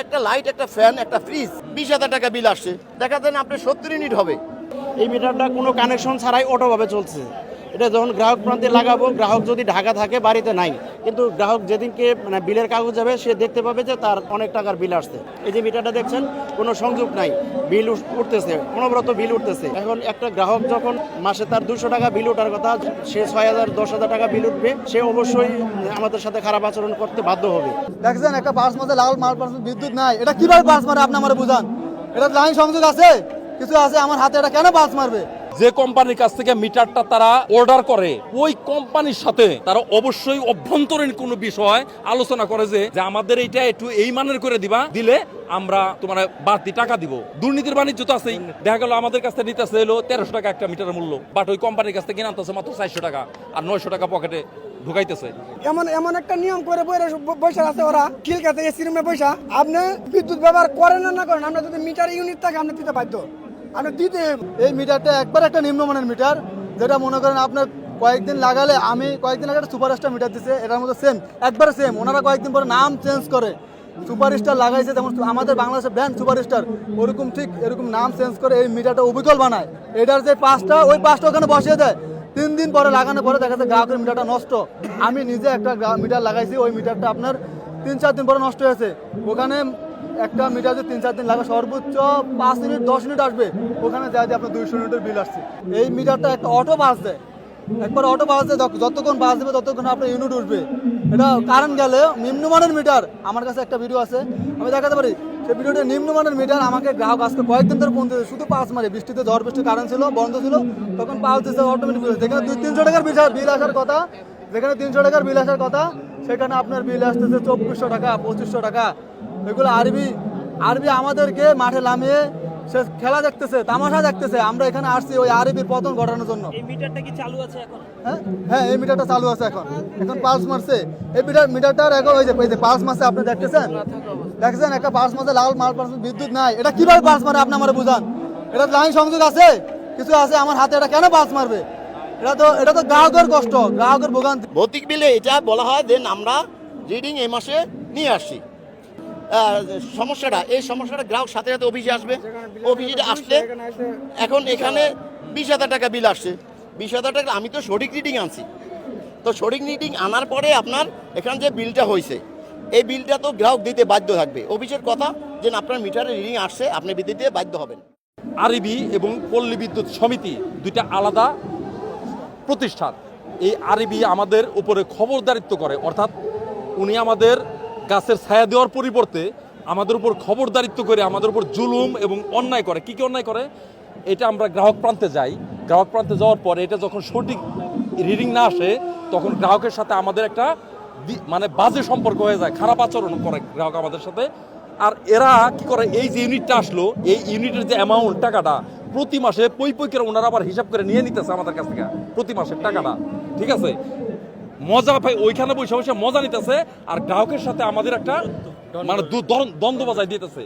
একটা লাইট, একটা ফ্যান, একটা ফ্রিজ 20,000 টাকা বিল আসছে। দেখা যায় না আপনার 70 ইউনিট হবে। এই মিটারটা কোনো কানেকশন ছাড়াই অটোভাবে চলছে। এটা যখন গ্রাহক প্রান্তে লাগাবো, গ্রাহক যদি ঢাকা থাকে বাড়িতে নাই, কিন্তু গ্রাহক যেদিনকে বিলের কাগজ যাবে সে দেখতে পাবে যে তার অনেক টাকার বিল আসছে। এই যে মিটারটা দেখছেন কোনো সংযোগ নাই, বিল উঠতেছে, অনবরত বিল উঠতেছে। এখন একটা গ্রাহক যখন মাসে তার 200 টাকা বিল ওঠার কথা, সে 6,000 10,000 টাকা বিল উঠবে, সে অবশ্যই আমাদের সাথে খারাপ আচরণ করতে বাধ্য হবে। দেখছেন একটা বাস মাঝে লাল মাল বিদ্যুৎ নাই, এটা কিভাবে বাস মারে আপনি আমার বুঝান। এটা লাইন সংযোগ আছে, কিছু আছে আমার হাতে, এটা কেন বাস মারবে? যে কোম্পানির কাছ থেকে মিটারটা তারা অর্ডার করে ওই কোম্পানির সাথে তারা অবশ্যই অভ্যন্তরীণ কোনো বিষয় আলোচনা করে যে আমাদের এইটা একটু এই মানের করে দিবা, দিলে আমরা তোমার বাড়তি টাকা দিব। দুর্নীতির বাণিজ্য তো আছেই। দেখা গেল আমাদের কাছ থেকে নিতেছে হলো 1300 টাকা একটা মিটারের মূল্য, বাট ওই কোম্পানির কাছ থেকে আনতেছে মাত্র 400 টাকা আর 900 টাকা পকেটে ঢুকাইতেছে। এমন একটা নিয়ম করে বসে আছে ওরা, খিলকাতে এসি রুমে বসা। আপনি বিদ্যুৎ ব্যবহার করেন না করেন, আমরা যদি মিটার ইউনিট থাকে আপনি দিতে বাধ্য, আপনি দিতে। এই মিটারটা একবার একটা নিম্নমানের মিটার, যেটা মনে করেন আপনার কয়েকদিন লাগালে, আমি কয়েকদিন আগে একটা সুপারস্টার মিটার দিচ্ছে, এটার মধ্যে সেম, একবারে সেম। ওনারা কয়েকদিন পরে নাম চেঞ্জ করে, সুপারস্টার লাগাইছে, যেমন আমাদের বাংলাদেশের ব্র্যান্ড সুপারস্টার, ওরকম ঠিক এরকম নাম চেঞ্জ করে এই মিটারটা অবিকল বানায়। এটার যে পাঁচটা, ওই পাঁচটা ওখানে বসিয়ে দেয়। 3 দিন পরে লাগানোর পরে দেখা যাচ্ছে গ্রাহকের মিটারটা নষ্ট। আমি নিজে একটা মিটার লাগাইছি, ওই মিটারটা আপনার 3-4 দিন পরে নষ্ট হয়েছে। ওখানে একটা মিটার যে 3-4 দিন লাগে, সর্বোচ্চ 5 ইউনিট 10 ইউনিট আসবে, ওখানে যায় যে আপনার 200 ইউনিটের বিল আসছে। এই মিটারটা একটা অটো বাস দেয়, একবার অটো বাস দেয়, যতক্ষণ বাস দেবে ততক্ষণ আপনার ইউনিট উঠবে। এটা কারেন্ট গেলে নিম্নমানের মিটার, আমার কাছে একটা ভিডিও আছে, আমি দেখাতে পারি। সেই ভিডিওটা নিম্নমানের মিটার আমাকে গ্রাহক আজকে কয়েকদিন ধরে ফোন দিয়েছে, শুধু পাঁচ মারে, বৃষ্টিতে ঝড় বৃষ্টি কারেন্ট ছিল, বন্ধ ছিল, তখন পাঁচ দিচ্ছে অটোমেটিক বিল। যেখানে 200-300 টাকার বিল আসার কথা, যেখানে 300 টাকার বিল আসার কথা, সেখানে আপনার বিল আসতেছে 2400 টাকা, 2500 টাকা। এগুলো আরবি আমাদেরকে মাঠে নামিয়ে সে খেলা দেখতেছে, তামাশা দেখতেছে। আমরা এখানে আসছি ওই আরবির পতন ঘটানোর জন্য। এই মিটারটা কি চালু আছে এখন? হ্যাঁ, এই মিটারটা চালু আছে এখন পালস মারছে। এই মিটারটার এখন ওই যে পালস মারছে, আপনি দেখতেছেন একটা পালস মারছে, লাল মাল বিদ্যুৎ নাই, এটা কিভাবে পালস মারে আপনি আমার বুঝান। এটা লাইন সংযোগ আছে, কিছু আছে আমার হাতে, এটা কেন পালস মারবে? এটা তো গ্রাহকের কষ্ট, গ্রাহকের ভোগান্তি। ভৌতিক বিলে এটা বলা হয় যে আমরা রিডিং এই মাসে নিয়ে আসছি। এই সমস্যাটা গ্রাহক সাথে সাথে অফিসে আসবে, অফিসে আসলে এখন এখানে 20,000 টাকা বিল আসছে। 20,000 টাকা আমি তো সঠিক রিডিং আনছি, তো সঠিক রিডিং আনার পরে আপনার এখানে যে বিলটা হয়েছে, এই বিলটা তো গ্রাহক দিতে বাধ্য থাকবে। অফিসের কথা যে আপনার মিটারে রিডিং আসছে, আপনি বিদ্যুৎ দিতে বাধ্য হবেন। আরবি এবং পল্লী বিদ্যুৎ সমিতি দুইটা আলাদা প্রতিষ্ঠান। এই আরবি আমাদের উপরে খবরদারিত্ব করে, অর্থাৎ উনি আমাদের গাছের ছায়া দেওয়ার পরিবর্তে আমাদের উপর খবরদারিত্ব করে আমাদের উপর জুলুম এবং অন্যায় করে। কি অন্যায় করে? এটা আমরা গ্রাহক প্রান্তে যাই, গ্রাহক প্রান্তে যাওয়ার পরে এটা যখন সঠিক রিডিং না আসে, তখন গ্রাহকের সাথে আমাদের একটা বাজে সম্পর্ক হয়ে যায়, খারাপ আচরণ করে গ্রাহক আমাদের সাথে। আর এরা কি করে, এই যে ইউনিটটা আসলো, এই ইউনিটের যে অ্যামাউন্ট, টাকাটা প্রতি মাসে পই করে ওনারা আবার হিসাব করে নিয়ে নিতেছে আমাদের কাছ থেকে প্রতি মাসের টাকাটা। ঠিক আছে, মজা ভাই, ওইখানে বসে বসে মজা নিতেছে, আর গ্রাহকের সাথে আমাদের একটা দ্বন্দ্ব বাজায় দিতেছে।